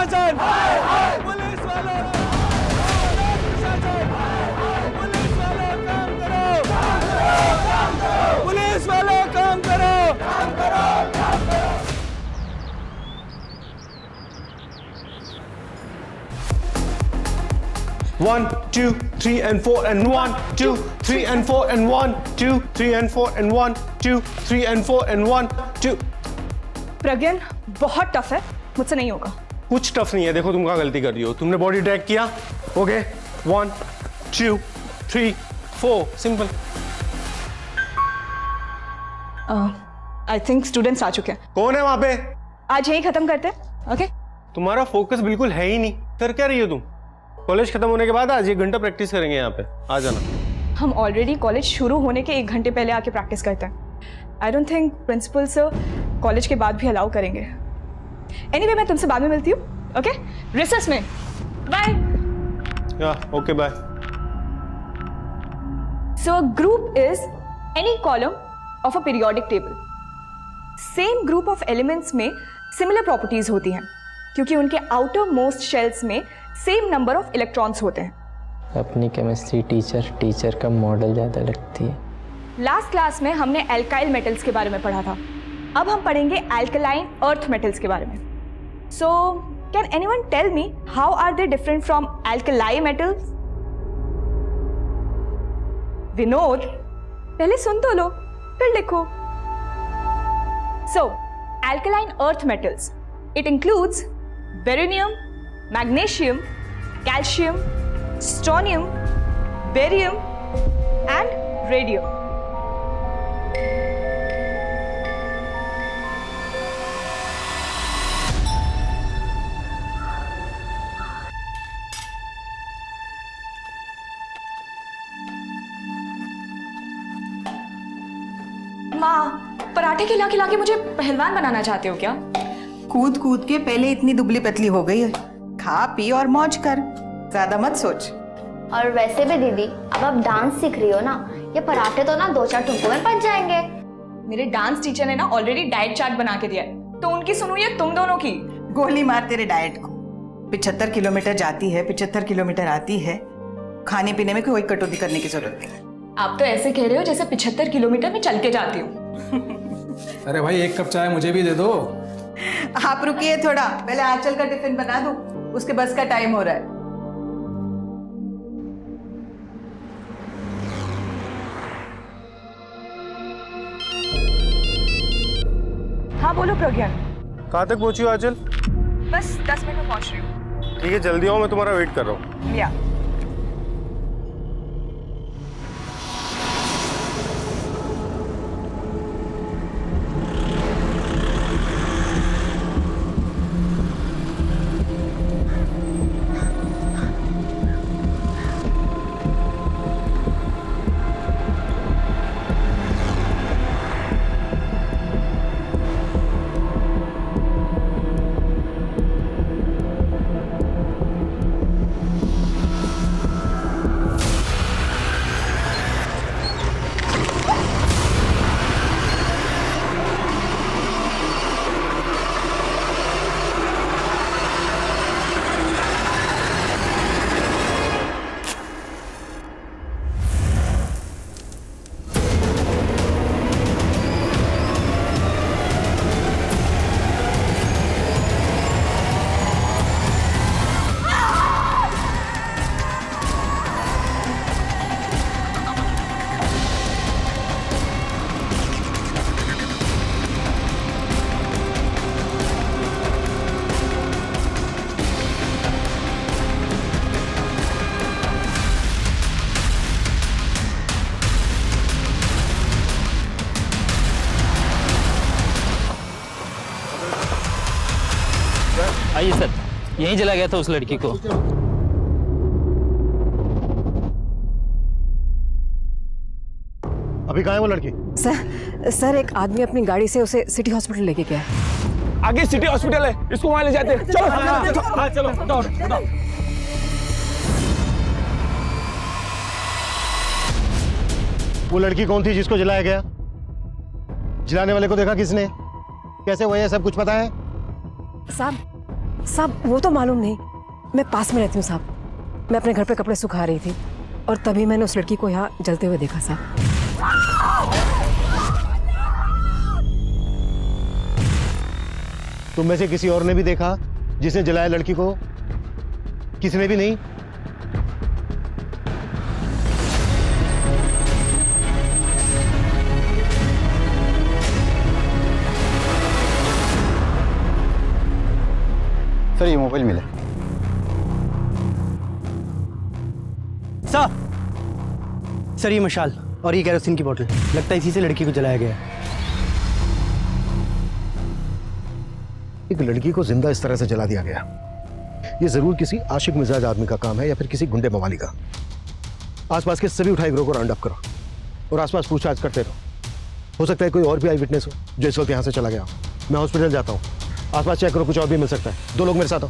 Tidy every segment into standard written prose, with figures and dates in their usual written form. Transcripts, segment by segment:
प्रशासन, पुलिस वालों, प्रशासन, पुलिस वालों काम करो, पुलिस वालों काम करो। 1 2 3 and 4 and 1 2 3 and 4 and 1 2 3 and 4 and 1 2 3 and 4 and 1 2। प्रज्ञान बहुत टफ है, मुझसे नहीं होगा। कुछ टफ नहीं है, देखो तुम कहाँ गलती कर रही हो। तुमने बॉडी ट्रैक किया, okay 1 2 3 4 simple. I think students आ चुके हैं। कौन है वहां पे? आज यही खत्म करते हैं, ओके? तुम्हारा फोकस बिल्कुल है ही नहीं। कर क्या रही हो तुम? कॉलेज खत्म होने के बाद आज 1 घंटा प्रैक्टिस करेंगे यहाँ पे, आ जाना। हम ऑलरेडी कॉलेज शुरू होने के 1 घंटे पहले आके प्रैक्टिस करते हैं। I don't think principal sir college के बाद भी अलाउ करेंगे। एनीवे मैं तुमसे बाद में मिलती हूँ, ओके? रिसेस में। बाय। या okay bye. So a group is any column of a periodic table. Same group of elements में सिमिलर प्रॉपर्टीज होती हैं क्योंकि उनके आउटर मोस्ट शेल्स में सेम नंबर ऑफ इलेक्ट्रॉन्स होते हैं। अपनी केमिस्ट्री टीचर का मॉडल ज़्यादा लगती है। लास्ट क्लास में हमने एल्काइल मेटल्स के बारे में पढ़ा था, अब हम पढ़ेंगे एल्कलाइन अर्थ मेटल्स के बारे में। So can anyone tell me how are they different from alkali metals? Vinod, पहले सुन तो लो फिर लिखो। So alkaline earth metals, it includes beryllium, magnesium, calcium, strontium, barium and radium. माँ, पराठे खिला खिला के मुझे पहलवान बनाना चाहते हो क्या? कूद कूद के पहले इतनी दुबली पतली हो गई है, खा पी और मौज कर, ज्यादा मत सोच। और वैसे भी दीदी, अब आप डांस सीख रही हो ना, ये पराठे तो ना 2-4 टुकड़ों में पच जाएंगे। मेरे डांस टीचर ने ना ऑलरेडी डाइट चार्ट बना के दिया है, तो उनकी सुनो या तुम दोनों की? गोली मार तेरे डाइट को। 75 किलोमीटर जाती है, 75 किलोमीटर आती है, खाने पीने में कोई कटौती करने की जरूरत नहीं। आप तो ऐसे कह रहे हो जैसे 75 किलोमीटर में चल के जाती हूँ। अरे भाई 1 कप चाय मुझे भी दे दो। आप रुकिए थोड़ा, पहले आंचल का टिफिन बना दो, उसके बस का टाइम हो रहा है। हाँ बोलो प्रज्ञान। कहाँ तक पहुंची हो आंचल? बस 10 मिनट में पहुंच रही हूँ। ठीक है जल्दी आओ, मैं तुम्हारा वेट कर रहा हूँ। या आइए सर, यहीं चला गया था उस लड़की को। अभी कहाँ है वो लड़की? सर एक आदमी अपनी गाड़ी से उसे सिटी हॉस्पिटल लेके गया। आगे सिटी हॉस्पिटल है, इसको वहां ले जाते हैं। चलो चलो दौड़। वो लड़की कौन थी जिसको जलाया गया? जलाने वाले को देखा किसने? कैसे हुआ ये सब कुछ पता है? साहब साहब वो तो मालूम नहीं, मैं पास में रहती हूँ साहब। मैं अपने घर पे कपड़े सुखा रही थी और तभी मैंने उस लड़की को यहाँ जलते हुए देखा साहब। तुम में से किसी और ने भी देखा जिसने जलाया लड़की को? किसी ने भी नहीं? सर ये मोबाइल मिला। सर ये मशाल और ये केरोसिन की बोतल, लगता है इसी से लड़की को जलाया गया है। एक लड़की को जिंदा इस तरह से जला दिया गया, ये जरूर किसी आशिक मिजाज आदमी का काम है या फिर किसी गुंडे मवाली का। आसपास के सभी उठाई गिरोह को राउंड अप करो और आसपास पूछताछ करते रहो। हो सकता है कोई और भी आई विटनेस हो जो इस वक्त यहाँ से चला गया हो। मैं हॉस्पिटल जाता हूँ, आसपास चेक करो, कुछ और भी मिल सकता है। 2 लोग मेरे साथ हो।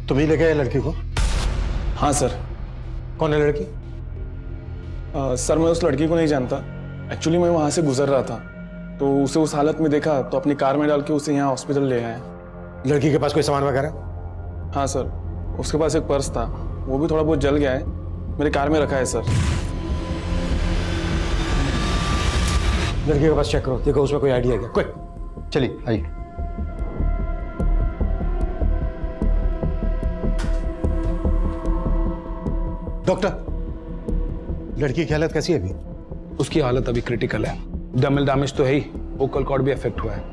तुम ही लेके आए लड़की को? हाँ सर। कौन है लड़की? सर मैं उस लड़की को नहीं जानता। एक्चुअली मैं वहाँ से गुजर रहा था तो उसे उस हालत में देखा तो अपनी कार में डाल के उसे यहाँ हॉस्पिटल ले आए। लड़की के पास कोई सामान वगैरह? हाँ सर, उसके पास एक पर्स था, वो भी थोड़ा बहुत जल गया है, मेरे कार में रखा है सर। लड़की के पास चेक करो, देखो उसमें कोई आइडिया क्या। क्विक चलिए आइए। डॉक्टर, लड़की की हालत कैसी है अभी? उसकी हालत अभी क्रिटिकल है। डमल डैमेज तो है ही, वोकल कॉर्ड भी अफेक्ट हुआ है।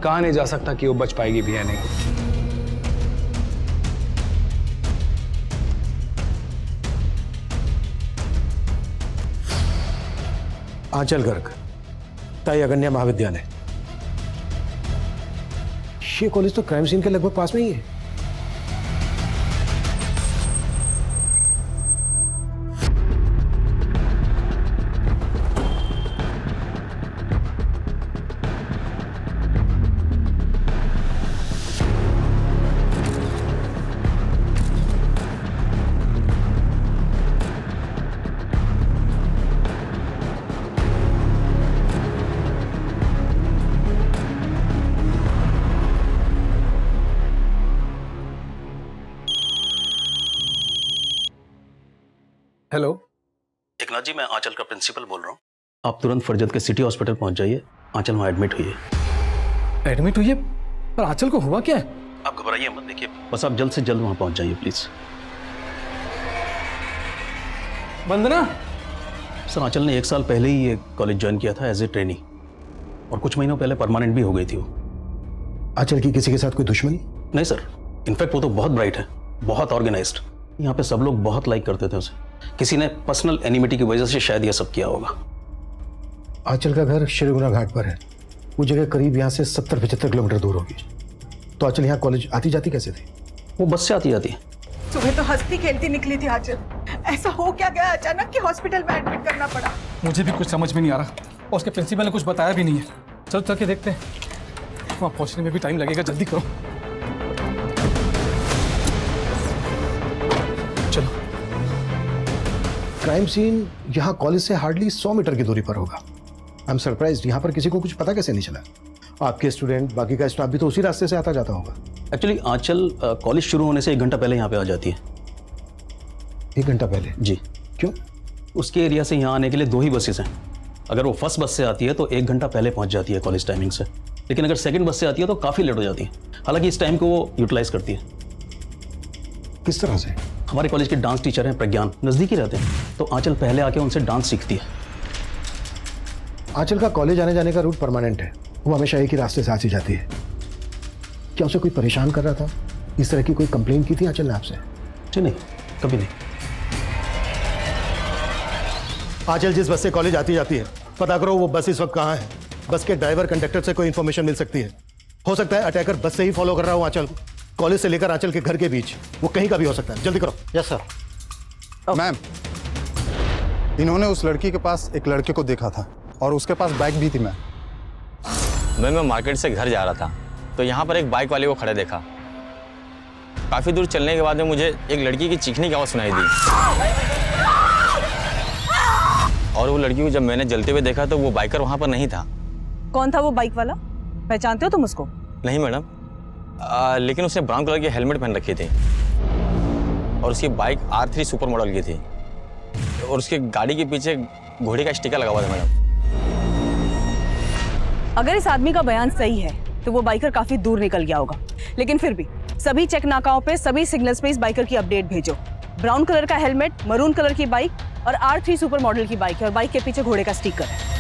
कहा नहीं जा सकता कि वो बच पाएगी भी या नहीं। आंचल गर्ग, ताई अगन्या महाविद्यालय। ये कॉलेज तो क्राइम सीन के लगभग पास में ही है। हेलो एकनाथ जी, मैं आंचल का प्रिंसिपल बोल रहा हूँ। आप तुरंत फरजत के सिटी हॉस्पिटल पहुंच जाइए। आंचल वहाँ एडमिट हुई है। एडमिट हुई है? पर आंचल को हुआ क्या है? आप घबराइए मत, देखिए बस आप जल्द से जल्द वहाँ पहुंच जाइए प्लीज। वंदना? सर आंचल ने 1 साल पहले ही ये कॉलेज ज्वाइन किया था एज ए ट्रेनी और कुछ महीनों पहले परमानेंट भी हो गई थी वो। आंचल की किसी के साथ कोई दुश्मनी? नहीं सर, इनफैक्ट वो तो बहुत ब्राइट है, बहुत ऑर्गेनाइज्ड। यहाँ पे सब लोग बहुत लाइक करते थे उसे। किसी ने पर्सनल एनिमिटी की वजह से शायद ये सब किया होगा। आंचल का घर श्रीगुना घाट पर है, वो जगह करीब यहाँ से 70-75 किलोमीटर दूर होगी। तो आंचल यहाँ कॉलेज आती जाती कैसे थी? वो बस से आती जाती है। सुबह तो हंसती खेलती निकली थी आंचल, ऐसा हो क्या गया अचानक कि हॉस्पिटल में एडमिट करना पड़ा? मुझे भी कुछ समझ में नहीं आ रहा और उसके प्रिंसिपल ने कुछ बताया भी नहीं है। चल चल के देखते हैं, वहाँ पहुँचने में भी टाइम लगेगा, जल्दी करो। चलो। क्राइम सीन यहाँ कॉलेज से हार्डली 100 मीटर की दूरी पर होगा। आई एम सरप्राइज्ड, यहाँ पर किसी को कुछ पता कैसे नहीं चला? आपके स्टूडेंट, बाकी का स्टाफ भी तो उसी रास्ते से आता जाता होगा। एक्चुअली आंचल कॉलेज शुरू होने से 1 घंटा पहले यहाँ पे आ जाती है। 1 घंटा पहले? जी। क्यों? उसके एरिया से यहाँ आने के लिए 2 ही बसेस हैं। अगर वो फर्स्ट बस से आती है तो 1 घंटा पहले पहुँच जाती है कॉलेज टाइमिंग से, लेकिन अगर सेकंड बस से आती है तो काफ़ी लेट हो जाती है। हालांकि इस टाइम को वो यूटिलाइज करती है। किस तरह से? हमारे कॉलेज के डांस टीचर हैं प्रज्ञान, नज़दीक ही रहते हैं, तो आंचल पहले आके उनसे डांस सीखती है। आंचल का कॉलेज आने जाने का रूट परमानेंट है, वो हमेशा एक ही रास्ते से आती जाती है। क्या उसे कोई परेशान कर रहा था? इस तरह की कोई कंप्लेंट की थी आंचल ने आपसे? जी नहीं, कभी नहीं। आंचल जिस बस से कॉलेज आती जाती है, पता करो वो बस इस वक्त कहाँ है। बस के ड्राइवर कंडक्टर से कोई इन्फॉर्मेशन मिल सकती है। हो सकता है अटैकर बस से ही फॉलो कर रहा हो आंचल को, कॉलेज से लेकर आंचल के घर के बीच, वो कहीं का भी हो सकता है। जल्दी करो। Yes sir. मैम, इन्होंने उस लड़की के पास एक लड़के को देखा था और उसके पास बाइक भी थी। मैं मार्केट से घर जा रहा था तो यहाँ पर एक बाइक वाले को खड़े देखा। काफ़ी दूर चलने के बाद में मुझे एक लड़की की चीखने की आवाज़ सुनाई दी और वो लड़की को जब मैंने जलते हुए देखा तो वो बाइकर वहाँ पर नहीं था। कौन था वो बाइक वाला? पहचानते हो तुम उसको? नहीं मैडम, लेकिन उसने ब्राउन कलर की हेलमेट पहन रखी थी और उसकी बाइक R3 सुपर मॉडल की थी और उसके गाड़ी के पीछे घोड़े का स्टिकर लगा हुआ था मैडम। अगर इस आदमी का बयान सही है तो वो बाइकर काफी दूर निकल गया होगा, लेकिन फिर भी सभी चेक नाकाओं पे, सभी सिग्नल्स पे इस बाइकर की अपडेट भेजो। ब्राउन कलर का हेलमेट, मरून कलर की बाइक और R3 सुपर मॉडल की बाइक है और बाइक के पीछे घोड़े का स्टिकर है।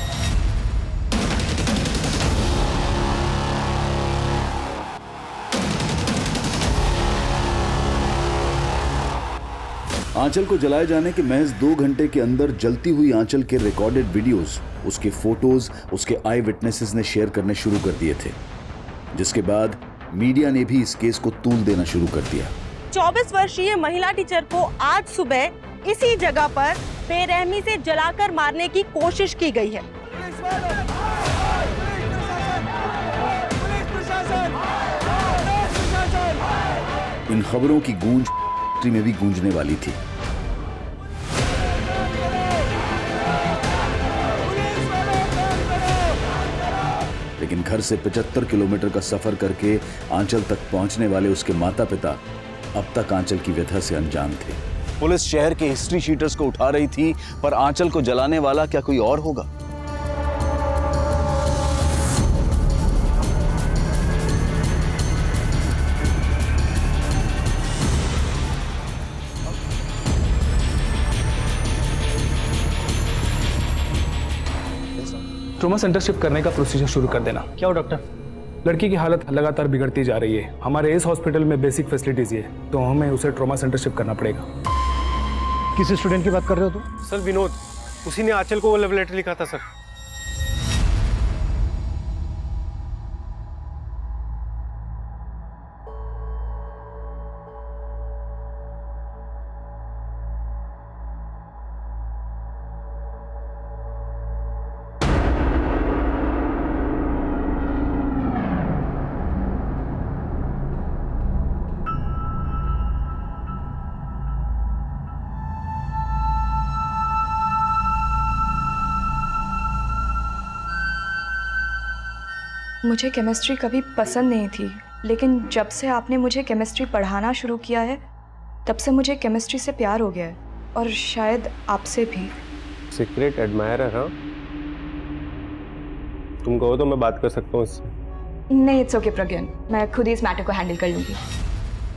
आंचल को जलाए जाने के महज 2 घंटे के अंदर जलती हुई आंचल के रिकॉर्डेड वीडियोस, उसके फोटोज, उसके आई विटनेसेस ने शेयर करने शुरू कर दिए थे, जिसके बाद मीडिया ने भी इस केस को तूल देना शुरू कर दिया। 24 वर्षीय महिला टीचर को आज सुबह इसी जगह पर बेरहमी से जलाकर मारने की कोशिश की गई है। इन खबरों की गूंज में भी गूंजने वाली थी। लेकिन घर से 75 किलोमीटर का सफर करके आंचल तक पहुंचने वाले उसके माता पिता अब तक आंचल की व्यथा से अनजान थे। पुलिस शहर के हिस्ट्री शीटर्स को उठा रही थी, पर आंचल को जलाने वाला क्या कोई और होगा? ट्रॉमा सेंटर शिफ्ट करने का प्रोसीजर शुरू कर देना। क्या हो डॉक्टर? लड़की की हालत लगातार बिगड़ती जा रही है। हमारे इस हॉस्पिटल में बेसिक फैसिलिटीज है, तो हमें उसे ट्रॉमा सेंटर शिफ्ट करना पड़ेगा। किस स्टूडेंट की बात कर रहे हो तुम? सर विनोद, उसी ने आंचल को वो लव लेटर लिखा था सर। मुझे केमिस्ट्री कभी पसंद नहीं थी, लेकिन जब से आपने मुझे केमिस्ट्री पढ़ाना शुरू किया है तब से मुझे केमिस्ट्री से प्यार हो गया है, और शायद आपसे भी। Secret admirer? हाँ, तुम कहो तो मैं बात कर सकता हूँ इससे। नहीं, इट्स ओके प्रज्ञान, मैं खुद ही इस मैटर को हैंडल कर लूँगी।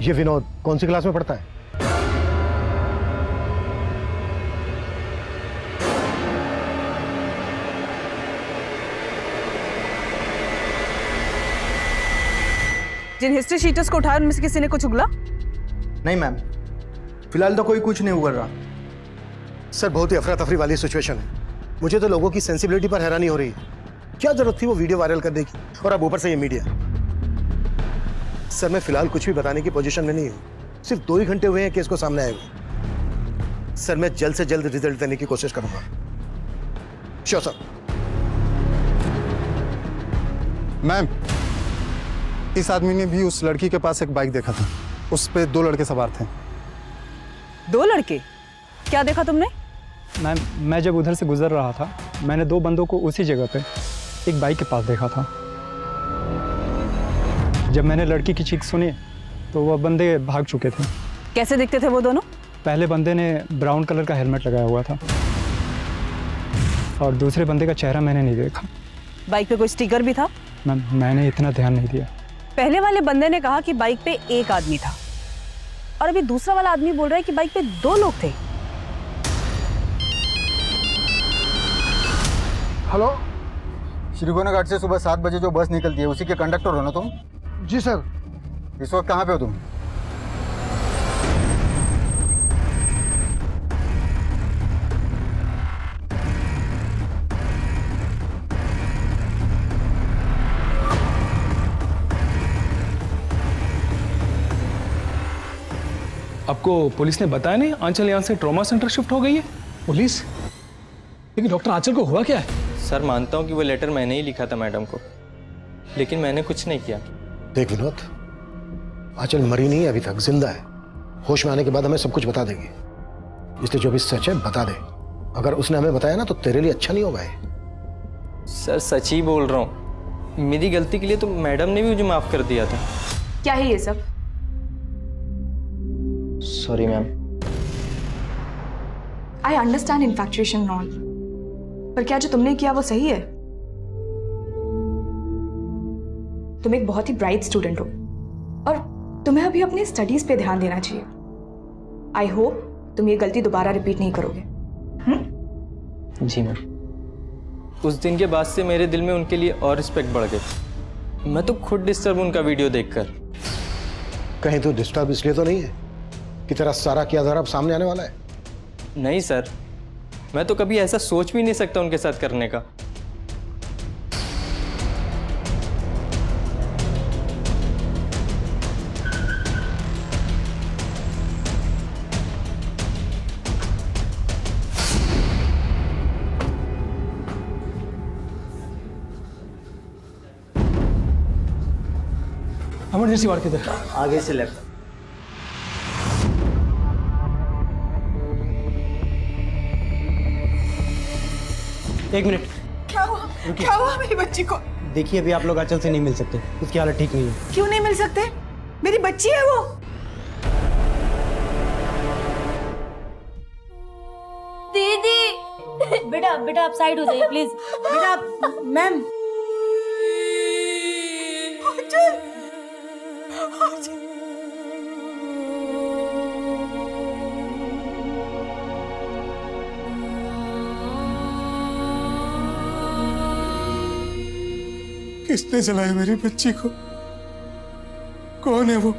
ये विनोद कौन सी क्लास में पढ़ता है? जिन हिस्ट्री शीटर्स को उठाया उनमें से किसी ने कुछ उगला? नहीं मैम, फिलहाल तो कोई कुछ नहीं उगल रहा। सर बहुत ही अफरा तफरी वाली सिचुएशन है। मुझे तो लोगों की सेंसिबिलिटी पर हैरानी हो रही है। क्या जरूरत थी वो वीडियो वायरल करने की, और अब ऊपर से ये मीडिया। सर मैं फिलहाल कुछ भी बताने की पोजीशन में नहीं हूँ। सिर्फ 2 ही घंटे हुए हैं केस को सामने आए हुए। सर मैं जल्द से जल्द रिजल्ट देने की कोशिश करूंगा। Sure sir. मैम, इस आदमी ने भी उस लड़की के पास एक बाइक देखा था, उस पे 2 लड़के सवार थे। 2 लड़के? क्या देखा तुमने? मैम, मैं जब उधर से गुजर रहा था, मैंने 2 बंदों को उसी जगह पे एक बाइक के पास देखा था। जब मैंने लड़की की चीख सुनी तो वह बंदे भाग चुके थे। कैसे दिखते थे वो दोनों? पहले बंदे ने ब्राउन कलर का हेलमेट लगाया हुआ था और दूसरे बंदे का चेहरा मैंने नहीं देखा। बाइक पे कोई स्टिकर भी था? मैम, मैंने इतना ध्यान नहीं दिया। पहले वाले बंदे ने कहा कि बाइक पे एक आदमी था, और अभी दूसरा वाला आदमी बोल रहा है कि बाइक पे 2 लोग थे। हेलो, श्रीगोना घाट से सुबह 7 बजे जो बस निकलती है उसी के कंडक्टर हो ना तुम? जी सर। इस वक्त कहाँ पे हो तुम? आपको पुलिस ने बताया नहीं आंचल यहाँ से ट्रॉमा सेंटर शिफ्ट हो गई है? पुलिस? लेकिन डॉक्टर आंचल को हुआ क्या है? सर मानता हूँ कि वो लेटर मैंने ही लिखा था मैडम को, लेकिन मैंने कुछ नहीं किया। देख विनोद, आंचल मरी नहीं है अभी तक, जिंदा है। होश में आने के बाद हमें सब कुछ बता देगी, इसलिए जो भी सच है बता दे। अगर उसने हमें बताया ना तो तेरे लिए अच्छा नहीं होगा ये। सर सच ही बोल रहा हूँ, मेरी गलती के लिए तो मैडम ने भी मुझे माफ कर दिया था। क्या है ये सब? Sorry ma'am. I understand इन्फैक्चुएशन all, पर क्या जो तुमने किया वो सही है? तुम एक बहुत ही ब्राइट स्टूडेंट हो और तुम्हें अभी अपनी स्टडीज पे ध्यान देना चाहिए। आई होप तुम ये गलती दोबारा रिपीट नहीं करोगे। जी मैम। उस दिन के बाद से मेरे दिल में उनके लिए और रिस्पेक्ट बढ़ गई। मैं तो खुद डिस्टर्ब उनका वीडियो देखकर। कहीं तो डिस्टर्ब इसलिए तो नहीं है कि तेरा सारा किया धरा अब सामने आने वाला है? नहीं सर, मैं तो कभी ऐसा सोच भी नहीं सकता उनके साथ करने का। इमरजेंसी वार्ड किधर? आगे से लेफ्ट। एक मिनट। क्या हुआ? क्या हुआ मेरी बच्ची को? देखिए अभी आप लोग आंचल से नहीं मिल सकते, उसकी हालत ठीक नहीं है। क्यों नहीं मिल सकते? मेरी बच्ची है वो। दीदी बेटा बेटा आप साइड हो जाइए प्लीज। बेटा मैम। किसने जलाया मेरी बच्ची को? कौन है वो?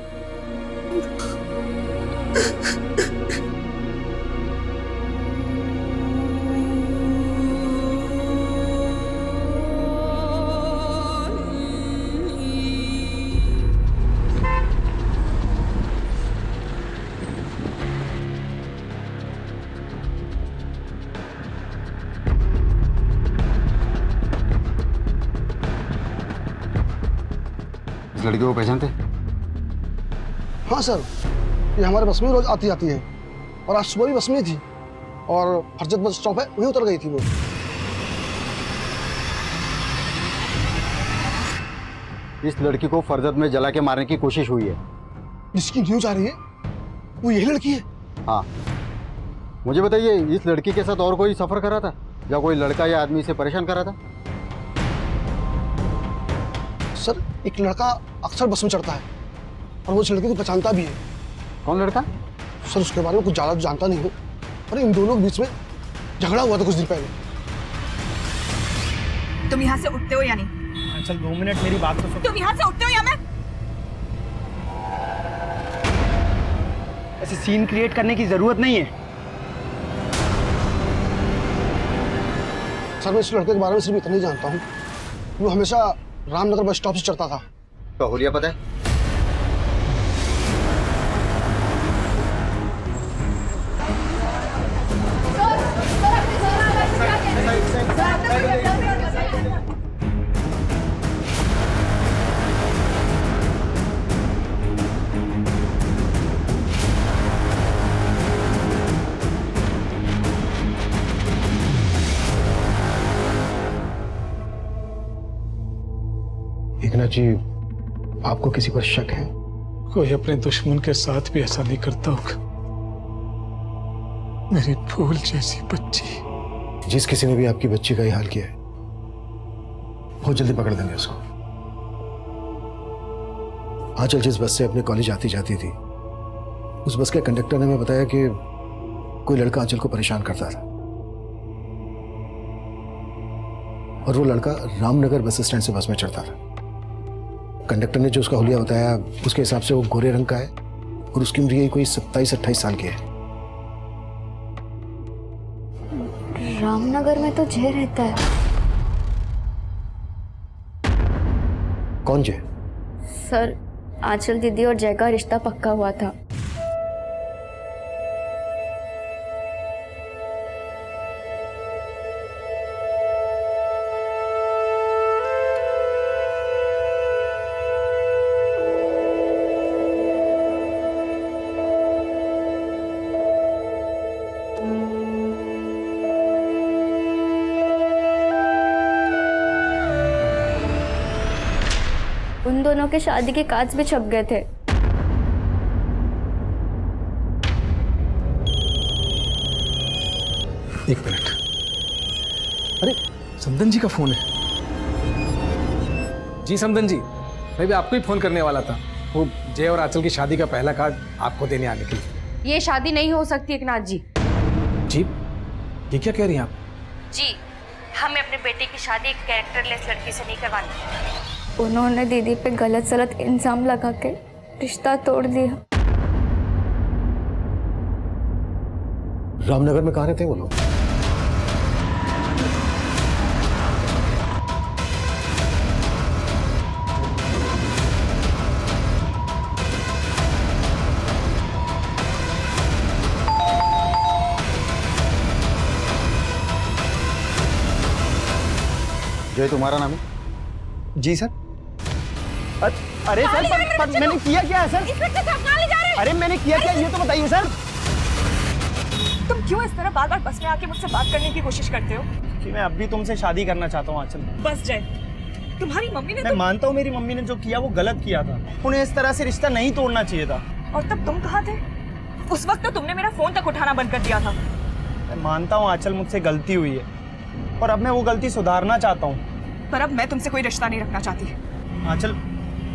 लड़की को पहचानते? हाँ सर, ये हमारे बस में रोज आती जाती है और आज सुबह भी बस में ही थी और फरजत बस स्टॉप है वहीं उतर गई थी वो। इस लड़की को फरजत में जला के मारने की कोशिश हुई है। जिसकी न्यूज आ रही है वो यही लड़की है? हाँ। मुझे बताइए, इस लड़की के साथ और कोई सफर कर रहा था या कोई लड़का या आदमी इसे परेशान कर रहा था? सर एक लड़का अक्सर बस में चढ़ता है और वो उस लड़के को पहचानता भी है। कौन लड़का? सर उसके बारे में कुछ ज़्यादा जानता नहीं हूँ, पर इन दोनों के बीच में झगड़ा हुआ था कुछ दिन पहले। तुम यहाँ से उठते हो या नहीं? चल 2 मिनट मेरी बात तो सुन। तुम यहाँ से उठते हो या मैं? ऐसे सीन क्रिएट करने की जरूरत नहीं है। सर मैं इस लड़के के बारे में सिर्फ इतना ही जानता हूँ, वो हमेशा रामनगर बस स्टॉप से चढ़ता था। तो हुलिया पता है? एकनाथ जी, आपको किसी पर शक है? कोई अपने दुश्मन के साथ भी ऐसा नहीं करता होगा। मेरी फूल जैसी बच्ची। जिस किसी ने भी आपकी बच्ची का ये हाल किया है बहुत जल्दी पकड़ देंगे उसको। आंचल जिस बस से अपने कॉलेज आती जाती थी, उस बस के कंडक्टर ने हमें बताया कि कोई लड़का आंचल को परेशान करता था और वो लड़का रामनगर बस स्टैंड से बस में चढ़ता था। कंडक्टर ने जो उसका हुलिया बताया उसके हिसाब से वो गोरे रंग का है और उसकी उम्र यही कोई 27-28 साल की है। रामनगर में तो जय रहता है। कौन जय? सर आंचल दीदी और जय का रिश्ता पक्का हुआ था। उन दोनों के शादी के कार्ड्स भी छप गए थे। एक मिनट। अरे समदन जी का फोन है। जी समदन जी, मैं भी आपको ही फोन करने वाला था। वो जय और आंचल की शादी का पहला कार्ड आपको देने आने के लिए। ये शादी नहीं हो सकती एकनाथ जी। जी ये क्या कह रही हैं आप? जी हमें अपने बेटे की शादी एक कैरेक्टरलेस लड़की से नहीं करवानी। उन्होंने दीदी पे गलत सलत इल्जाम लगा के रिश्ता तोड़ दिया। रामनगर में कहाँ रहते हैं वो लोग? जय तुम्हारा नाम है? जी सर। अरे सर पर मैंने किया क्या है सर? अरे मैंने किया क्या ये तो बताइए सर। तुम क्यों इस तरह बार बार बस में आके मुझसे बात करने की कोशिश करते हो? कि मैं अब भी तुमसे शादी करना चाहता हूँ आंचल। बस जय, तुम्हारी मम्मी ने मैं मानता हूँ मेरी मम्मी ने जो किया वो गलत किया था। उन्हें इस तरह से रिश्ता नहीं तोड़ना चाहिए था। और तब तुम कहाँ थे? उस वक्त तो तुमने मेरा फोन तक उठाना बंद कर दिया था। मैं मानता हूँ आंचल मुझसे गलती हुई है और अब मैं वो गलती सुधारना चाहता हूँ। पर अब मैं तुमसे कोई रिश्ता नहीं रखना चाहती। आंचल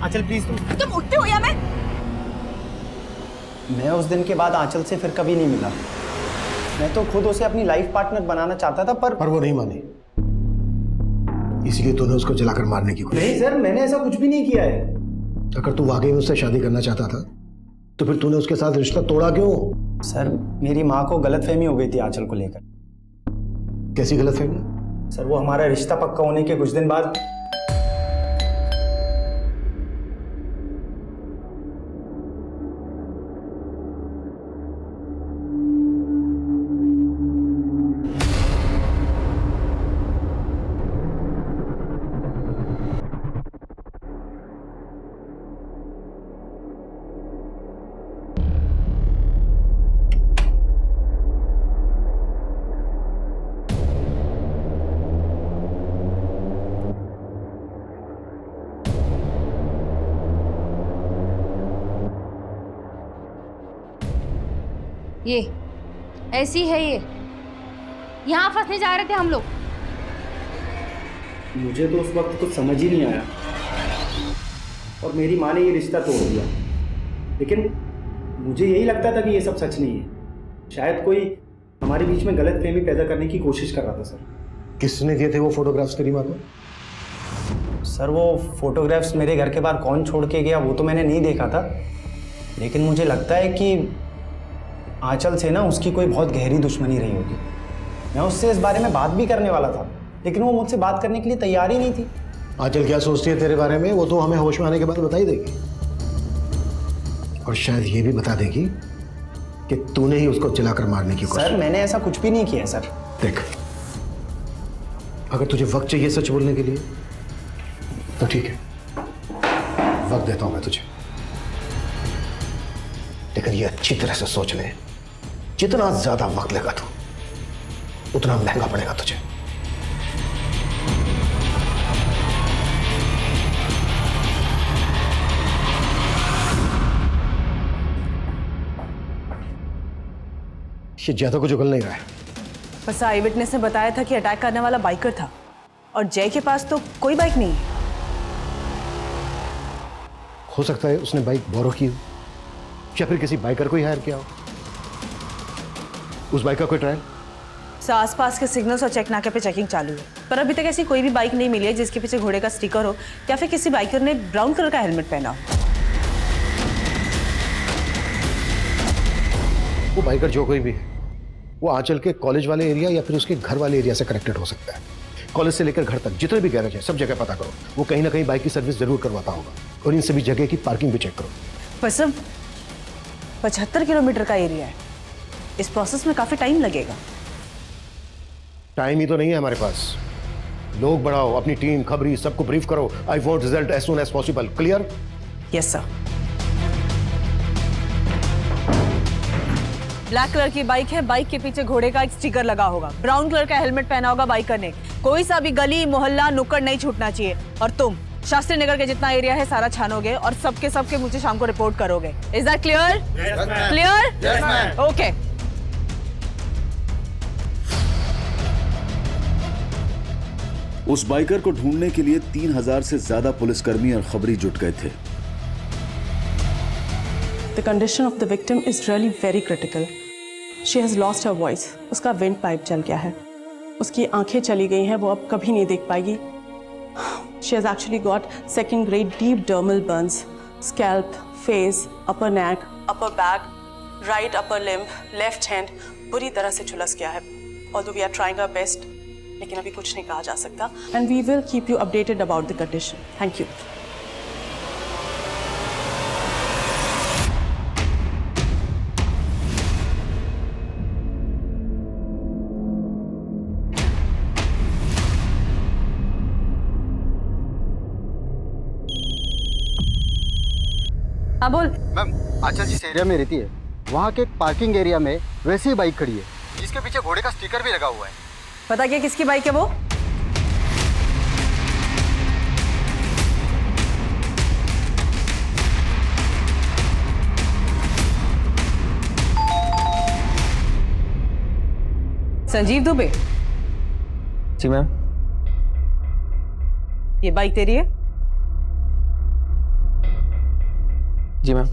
आंचल प्लीज तुम उठते हो या मैं उस दिन के बाद आंचल से फिर कभी नहीं मिला। मैं तो खुद उसे अपनी लाइफ पार्टनर बनाना चाहता था पर वो नहीं मानी, इसलिए तूने उसको जलाकर मारने की कोशिश। नहीं सर मैंने ऐसा कुछ भी नहीं किया है। अगर तू वाकई उससे शादी करना चाहता था तो फिर तूने उसके साथ रिश्ता तोड़ा क्यों? सर मेरी माँ को गलतफहमी हो गई थी आंचल को लेकर। कैसी गलतफहमी? सर वो हमारा रिश्ता पक्का होने के कुछ दिन बाद ये ऐसी है। ये यहाँ फंसने जा रहे थे हम लोग। मुझे तो उस वक्त कुछ समझ ही नहीं आया और मेरी माँ ने ये रिश्ता तोड़ दिया। लेकिन मुझे यही लगता था कि ये सब सच नहीं है। शायद कोई हमारे बीच में गलतफहमी पैदा करने की कोशिश कर रहा था। सर किसने दिए थे वो फोटोग्राफ्स तेरी माँ को? सर वो फोटोग्राफ्स मेरे घर के बाहर कौन छोड़ के गया वो तो मैंने नहीं देखा था, लेकिन मुझे लगता है कि आंचल से ना उसकी कोई बहुत गहरी दुश्मनी रही होगी। मैं उससे इस बारे में बात भी करने वाला था लेकिन वो मुझसे बात करने के लिए तैयार ही नहीं थी। आंचल क्या सोचती है तेरे बारे में वो तो हमें होश में आने के बाद बता ही देगी, और शायद ये भी बता देगी कि तूने ही उसको जलाकर मारने की कोशिश। सर मैंने ऐसा कुछ भी नहीं किया है। सर देख, अगर तुझे वक्त चाहिए सच बोलने के लिए तो ठीक है, वक्त देता हूं मैं तुझे, लेकिन ये अच्छी तरह से सोच ले, जितना ज्यादा वक्त लगा तो उतना महंगा पड़ेगा तुझे। ये ज्यादा कुछ उगल नहीं रहा है। बस आई विटनेस ने बताया था कि अटैक करने वाला बाइकर था और जय के पास तो कोई बाइक नहीं है। हो सकता है उसने बाइक बोरो की हो या फिर किसी बाइकर को ही हायर किया हो। उस बाइक का कोई ट्रायल? आसपास के सिग्नल्स और चेक नाके पे चेकिंग चालू है, पर अभी तक ऐसी कोई भी बाइक नहीं मिली है जिसके पीछे घोड़े का स्टिकर हो या फिर किसी बाइकर ने ब्राउन कलर का हेलमेट पहना हो। वो बाइकर जो कोई भी है वो आंचल के कॉलेज वाले एरिया या फिर उसके घर वाले एरिया से कनेक्टेड हो सकता है। कॉलेज से लेकर घर तक जितने भी गैरेज है सब जगह पता करो, वो कहीं ना कहीं बाइक की सर्विस जरूर करवाता होगा, और इन सभी जगह की पार्किंग भी चेक करो। बस 75 किलोमीटर का एरिया है, इस प्रोसेस में काफी टाइम लगेगा। टाइम ही तो नहीं है हमारे पास। लोग बढ़ाओ, अपनी टीम खबरी सबको ब्रीफ करो। I want result as soon as possible. Clear? Yes sir. Black colour की बाइक है, बाइक के पीछे घोड़े का एक स्टिकर लगा होगा, ब्राउन कलर का हेलमेट पहना होगा बाइकर ने। कोई सा भी गली मोहल्ला नुक्कड़ नहीं छूटना चाहिए। और तुम शास्त्री नगर के जितना एरिया है सारा छानोगे और सबके मुझे शाम को रिपोर्ट करोगे। Is that clear? Clear? Okay. उस बाइकर को ढूंढने के लिए 3000 से ज्यादा पुलिसकर्मी और खबरी जुट गए थे। The condition of the victim is really very critical. She has lost her voice. उसका विंड पाइप जल गया है, उसकी आंखें चली गई हैं, वो अब कभी नहीं देख पाएगी। She has actually got second grade deep dermal burns, scalp, face, upper neck, upper back, right upper limb, left hand बुरी तरह से झुलस गया है। Although we are trying our best, लेकिन अभी कुछ नहीं कहा जा सकता। And we will keep you updated about the condition. Thank you. हाँ बोल। मैम, आंचल जिस एरिया में रहती है वहाँ के एक पार्किंग एरिया में वैसी ही बाइक खड़ी है जिसके पीछे घोड़े का स्टिकर भी लगा हुआ है। पता क्या किसकी बाइक है वो? संजीव दुबे। जी मैम। ये बाइक तेरी है? जी मैम।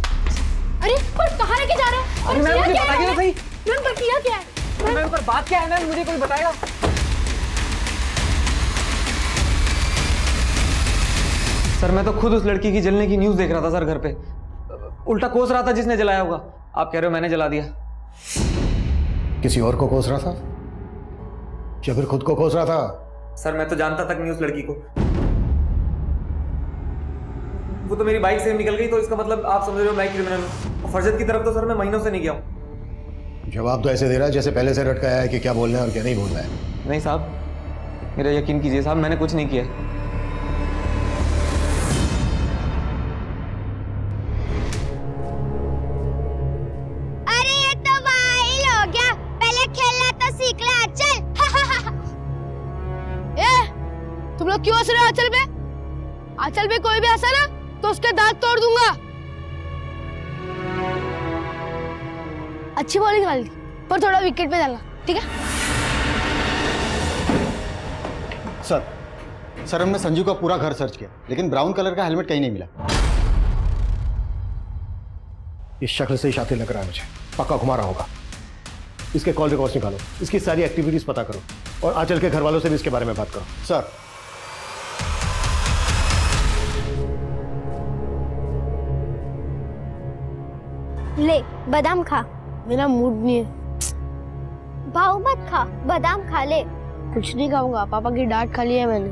अरे पर कहाँ लेके जा रहे हैं? अरे मैम मुझे बताइए तो सही। मैम पर किया क्या है? मैम पर बात क्या है मैम, मुझे कोई बताएगा? सर मैं तो खुद उस लड़की की जलने की न्यूज़ देख रहा था सर घर पे, उल्टा कोस रहा था जिसने जलाया होगा। आप कह रहे हो मैंने जला दिया? किसी और को कोस रहा था या फिर खुद को कोस रहा था? सर मैं तो जानता तक नहीं उस लड़की को, वो तो मेरी बाइक से निकल गई, तो इसका मतलब आप समझ रहे हो मैं क्रिमिनल हूँ। फरजत की तरफ तो सर मैं महीनों से नहीं गया हूँ। जवाब तो ऐसे दे रहा है जैसे पहले से रटकाया है कि क्या बोलना है और क्या नहीं बोलना है। नहीं साहब, मेरा यकीन कीजिए साहब, मैंने कुछ नहीं किया। अरे ये तो वाइल हो गया, पहले खेलना तो सीख ले आंचल। तुम लोग क्यों हंस रहे हो आंचल पे? आंचल पे कोई भी हंसा ना तो उसके दांत तोड़ दूंगा। अच्छी बॉलिंग डाली पर थोड़ा विकेट पे डालना, ठीक है? सर हमने संजू का पूरा घर सर्च किया लेकिन ब्राउन कलर का हेलमेट कहीं नहीं मिला। इस शक्ल से ही शातिर लग रहा है मुझे, पक्का घुमा रहा होगा। इसके कॉल रिकॉर्ड्स निकालो, इसकी सारी एक्टिविटीज पता करो और आंचल के घर वालों से भी इसके बारे में बात करो। सर ले बादाम खा। मेरा मूड नहीं है। भाव मत खा, बादाम खा ले। कुछ नहीं खाऊंगा, पापा की डांट खा ली है मैंने।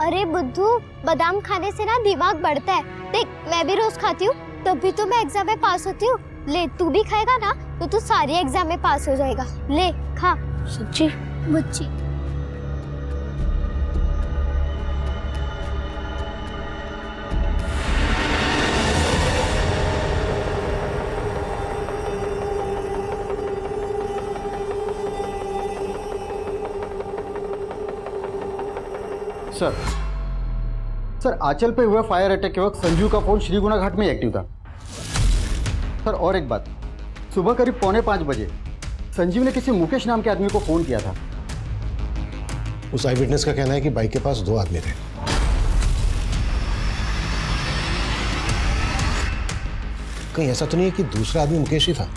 अरे बुद्धू, बादाम खाने से ना दिमाग बढ़ता है। देख मैं भी रोज खाती हूँ तभी तो मैं एग्जाम में पास होती हूँ। ले तू भी खाएगा ना तो तू सारी एग्जाम में पास हो जाएगा। ले खा। सच्ची? मुच्ची। सर आंचल पे हुए फायर अटैक के वक्त संजू का फोन श्रीगुना घाट में एक्टिव था। सर और एक बात, सुबह करीब 4:45 बजे संजीव ने किसी मुकेश नाम के आदमी को फोन किया था। उस आई विटनेस का कहना है कि बाइक के पास 2 आदमी थे। कहीं ऐसा तो नहीं है कि दूसरा आदमी मुकेश ही था?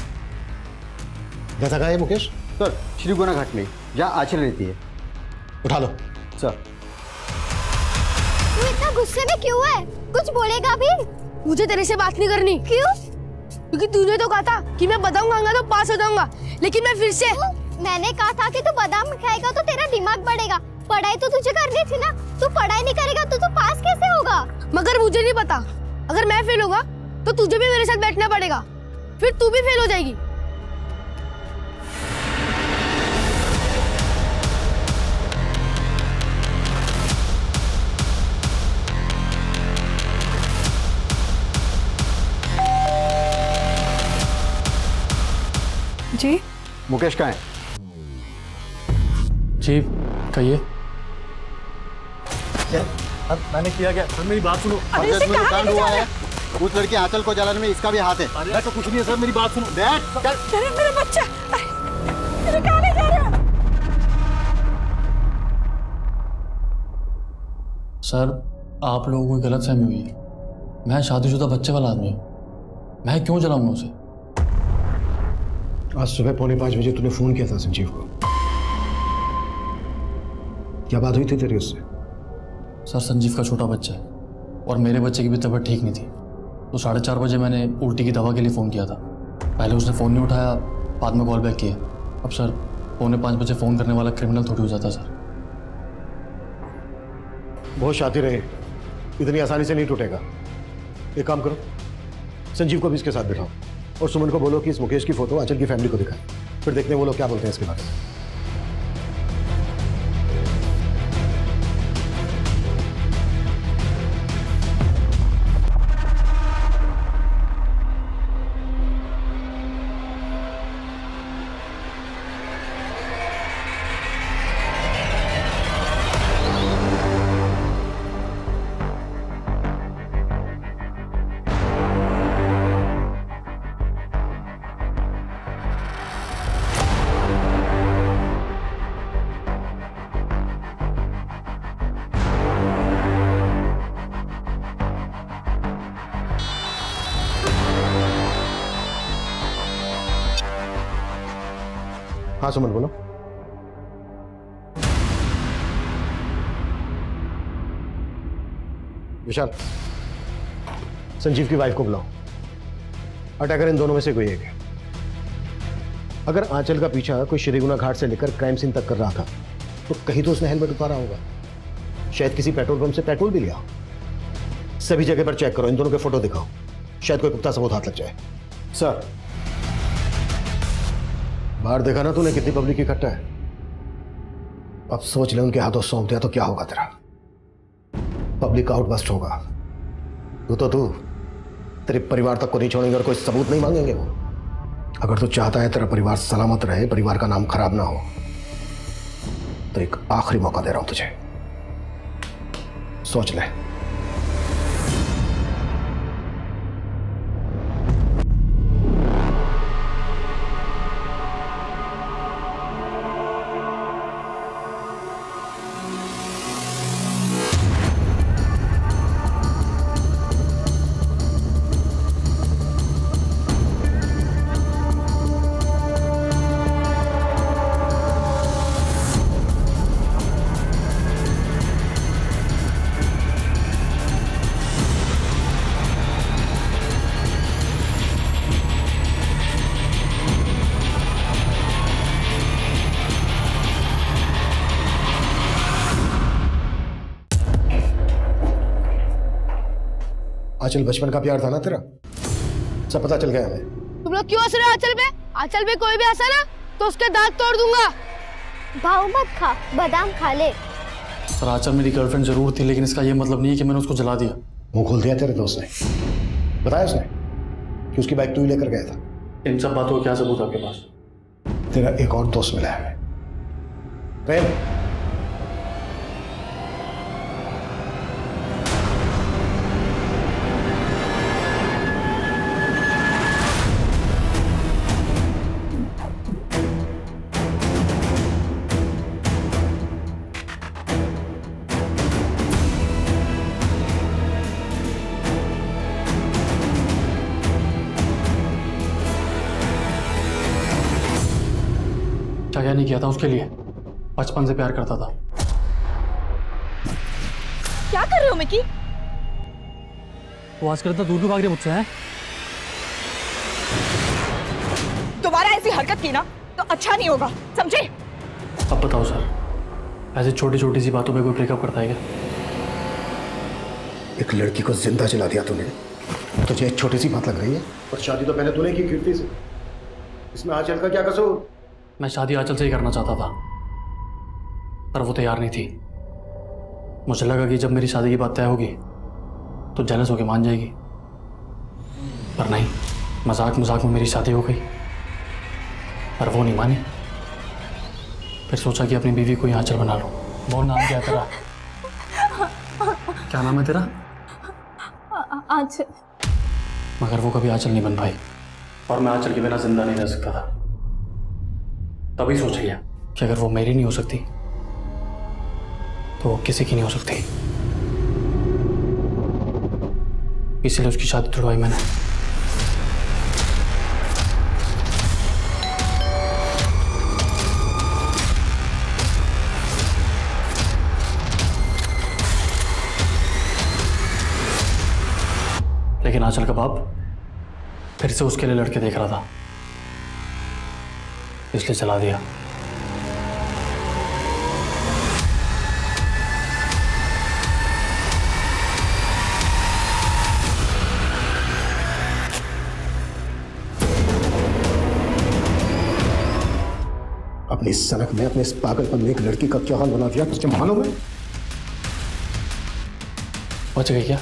गया था कहाँ है मुकेश? सर श्रीगुना घाट में, जहाँ आंचल रहती है। उठा लो। सर तू इतना गुस्से में क्यों है? कुछ बोलेगा भी? मुझे तेरे से बात नहीं करनी। क्यों? क्योंकि तूने तो कहा था कि मैं बादाम खाऊंगा तो पास हो जाऊंगा, लेकिन मैं फिर से मैंने कहा था कि तू बादाम खाएगा तो तेरा दिमाग बढ़ेगा। पढ़ाई तो तुझे करनी थी ना, तू पढ़ाई नहीं करेगा तो तू पास कैसे होगा? मगर मुझे नहीं पता, अगर मैं फेल होगा तो तुझे भी मेरे साथ बैठना पड़ेगा, फिर तू भी फेल हो जाएगी। जी मुकेश कहाँ है? जी कहिए। मैंने किया क्या सर? मेरी बात सुनो। अरे इसे में जो कहाँ कांड लेके हुआ जा है उस लड़की आंचल को जलाने में इसका भी हाथ है। अरे तो कुछ नहीं है सर, मेरी बात सुनो। डैड अरे मेरा बच्चा, अरे कहाँ ले जा रहे हो? सर आप लोगों को गलतफहमी हुई है। मैं शादीशुदा बच्चे वाला आदमी हूँ, मैं क्यों जलाऊंगा उसे? आज सुबह 4:45 बजे तूने फोन किया था संजीव को, क्या बात हुई थी तेरी उससे? सर संजीव का छोटा बच्चा है और मेरे बच्चे की भी तबीयत ठीक नहीं थी, तो 4:30 बजे मैंने उल्टी की दवा के लिए फ़ोन किया था। पहले उसने फ़ोन नहीं उठाया, बाद में कॉल बैक किया। अब सर 4:45 बजे फ़ोन करने वाला क्रिमिनल थोड़ी हो जाता सर। बहुत शातिर रहे, इतनी आसानी से नहीं टूटेगा। एक काम करो, संजीव को भी इसके साथ बिठाओ और सुमन को बोलो कि इस मुकेश की फोटो आंचल की फैमिली को दिखाए, फिर देखते हैं वो लोग क्या बोलते हैं इसके बारे में। हाँ सुमन बोलो। विशाल, संजीव की वाइफ को बुलाओ। अटैकर इन दोनों में से कोई एक है। अगर आंचल का पीछा कोई श्रीगुना घाट से लेकर क्राइम सीन तक कर रहा था तो कहीं तो उसने हेलमेट उतारा होगा, शायद किसी पेट्रोल पंप से पेट्रोल भी लिया हो। सभी जगह पर चेक करो, इन दोनों के फोटो दिखाओ, शायद कोई पुख्ता सबूत हाथ लग जाए। सर, बाहर देखा ना तूने कितनी पब्लिक इकट्ठा है? अब सोच ले उनके हाथों सौंप दिया तो क्या होगा तेरा? पब्लिक का आउटबस्ट होगा। तू तेरे परिवार तक को नहीं छोड़ेंगे और कोई सबूत नहीं मांगेंगे वो। अगर तू चाहता है तेरा परिवार सलामत रहे, परिवार का नाम खराब ना हो, तो एक आखिरी मौका दे रहा हूं तुझे, सोच ले। आंचल बचपन का प्यार था ना तेरा, सब पता चल गया हमें। तुम लोग क्यों हंस रहे हो आंचल पे? आंचल पे कोई भी हंसा ना तो उसके दांत तोड़ दूंगा। भाव मत खा, बादाम खा ले। सर आंचल मेरी गर्लफ्रेंड जरूर थी, लेकिन इसका ये मतलब नहीं है कि मैंने उसको जला दिया। मुंह खोल दिया तेरे दोस्त ने, बताया उसने कि उसकी बाइक तू ही लेकर गया था। इन सब बातों का क्या सबूत आपके पास? तेरा एक और दोस्त मिला है हमें, प्रेम। क्या नहीं किया था उसके लिए, बचपन से प्यार करता था। क्या कर रहे हो मिकी? वो आजकल इतना दूर क्यों भाग रही है मुझसे? है दोबारा ऐसी हरकत की ना तो अच्छा नहीं होगा, समझे? अब बताओ सर, ऐसी छोटी छोटी सी बातों पे कोई ब्रेकअप करता है क्या? एक लड़की को जिंदा जला दिया तूने, तुझे एक छोटी सी बात लग रही है? और शादी तो मैंने तूने की कीर्ति से, इसमें आंचल का क्या कसूर? मैं शादी आंचल से ही करना चाहता था, पर वो तैयार नहीं थी। मुझे लगा कि जब मेरी शादी की बात तय होगी तो जेलस होकर मान जाएगी, पर नहीं, मजाक मजाक में मेरी शादी हो गई। पर वो नहीं मानी। फिर सोचा कि अपनी बीवी को ही आंचल बना लूं। बहुत नाम क्या तेरा? क्या नाम है तेरा? आंचल। मगर वो कभी आंचल नहीं बन पाई और मैं आंचल के बिना जिंदा नहीं रह सकता था। तभी सोच लिया कि अगर वो मेरी नहीं हो सकती तो वो किसी की नहीं हो सकती, इसीलिए उसकी शादी तुड़वाई मैंने। लेकिन आंचल का बाप फिर से उसके लिए लड़के देख रहा था, इसलिए चला दिया। अपनी सनक में अपने इस पागलपन में एक लड़की का क्या हाल बना दिया, तुझे मालूम है? बच गई क्या?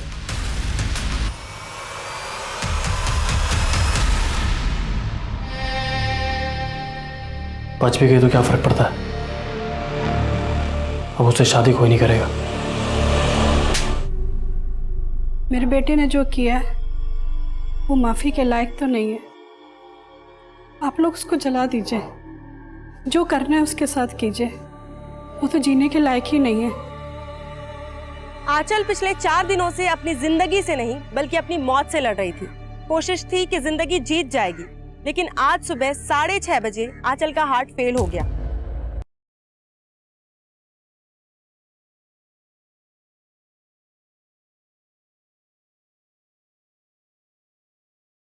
बच भी गई तो क्या फर्क पड़ता है, अब उससे शादी कोई नहीं करेगा। मेरे बेटे ने जो किया है वो माफ़ी के लायक तो नहीं है। आप लोग उसको जला दीजिए, जो करना है उसके साथ कीजिए, वो तो जीने के लायक ही नहीं है। आंचल पिछले 4 दिनों से अपनी जिंदगी से नहीं बल्कि अपनी मौत से लड़ रही थी। कोशिश थी कि जिंदगी जीत जाएगी, लेकिन आज सुबह 6:30 बजे आंचल का हार्ट फेल हो गया।